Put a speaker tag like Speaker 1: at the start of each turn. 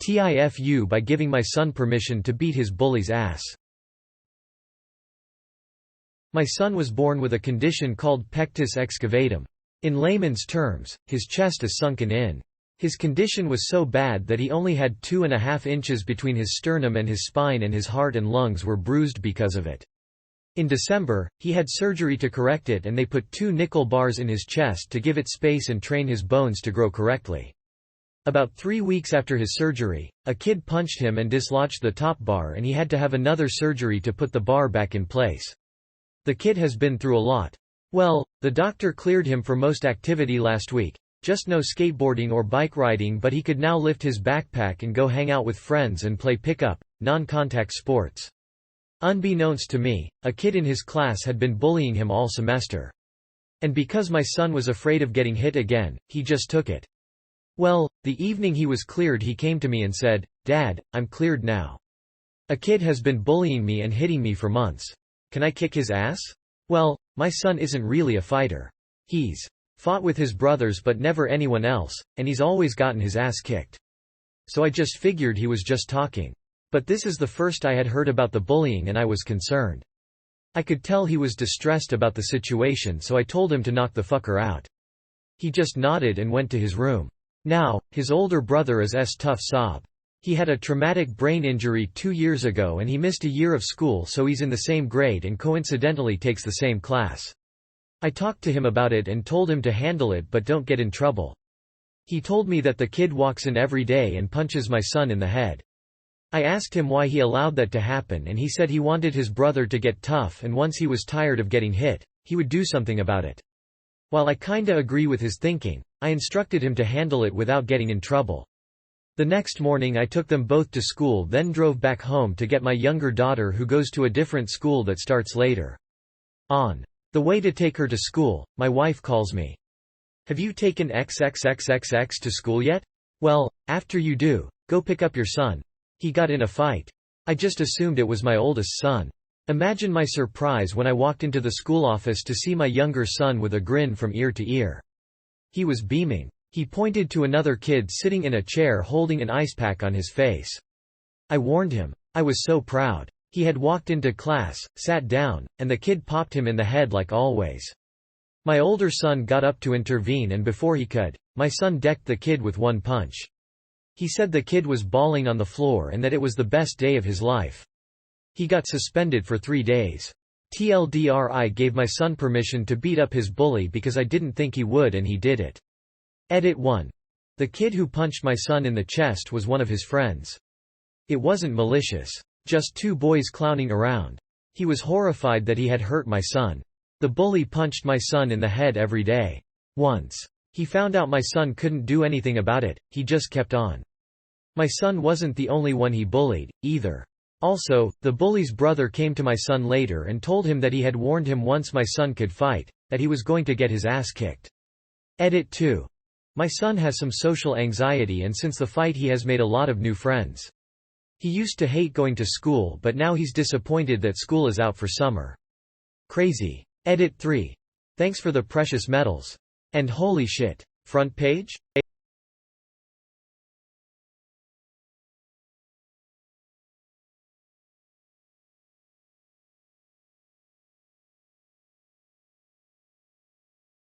Speaker 1: TIFU by giving my son permission to beat his bully's ass. My son was born with a condition called pectus excavatum. In layman's terms, his chest is sunken in. His condition was so bad that he only had 2.5 inches between his sternum and his spine, and his heart and lungs were bruised because of it. In December, he had surgery to correct it, and they put 2 nickel bars in his chest to give it space and train his bones to grow correctly. About 3 weeks after his surgery, a kid punched him and dislodged the top bar, and he had to have another surgery to put the bar back in place. The kid has been through a lot. Well, the doctor cleared him for most activity last week, just no skateboarding or bike riding, but he could now lift his backpack and go hang out with friends and play pickup, non-contact sports. Unbeknownst to me, a kid in his class had been bullying him all semester. And because my son was afraid of getting hit again, he just took it. Well, the evening he was cleared, he came to me and said, "Dad, I'm cleared now. A kid has been bullying me and hitting me for months. Can I kick his ass?" Well, my son isn't really a fighter. He's fought with his brothers but never anyone else, and he's always gotten his ass kicked. So I just figured he was just talking. But this is the first I had heard about the bullying, and I was concerned. I could tell he was distressed about the situation, so I told him to knock the fucker out. He just nodded and went to his room. Now, his older brother is tough sob. He had a traumatic brain injury 2 years ago and he missed a year of school, so he's in the same grade and coincidentally takes the same class. I talked to him about it and told him to handle it but don't get in trouble. He told me that the kid walks in every day and punches my son in the head. I asked him why he allowed that to happen, and he said he wanted his brother to get tough, and once he was tired of getting hit, he would do something about it. While I kinda agree with his thinking, I instructed him to handle it without getting in trouble. The next morning I took them both to school, then drove back home to get my younger daughter, who goes to a different school that starts later. On the way to take her to school, my wife calls me. "Have you taken XXXXX to school yet?" "Well, after you do, go pick up your son. He got in a fight." I just assumed it was my oldest son. Imagine my surprise when I walked into the school office to see my younger son with a grin from ear to ear. He was beaming. He pointed to another kid sitting in a chair holding an ice pack on his face. I warned him. I was so proud. He had walked into class, sat down, and the kid popped him in the head like always. My older son got up to intervene, and before he could, my son decked the kid with one punch. He said the kid was bawling on the floor and that it was the best day of his life. He got suspended for 3 days. TLDR, I gave my son permission to beat up his bully because I didn't think he would, and he did it. Edit 1. The kid who punched my son in the chest was one of his friends. It wasn't malicious. Just 2 boys clowning around. He was horrified that he had hurt my son. The bully punched my son in the head every day. Once he found out my son couldn't do anything about it, he just kept on. My son wasn't the only one he bullied, either. Also, the bully's brother came to my son later and told him that he had warned him once my son could fight, that he was going to get his ass kicked. Edit 2. My son has some social anxiety, and since the fight he has made a lot of new friends. He used to hate going to school, but now he's disappointed that school is out for summer. Crazy. Edit 3. Thanks for the precious medals. And holy shit. Front page?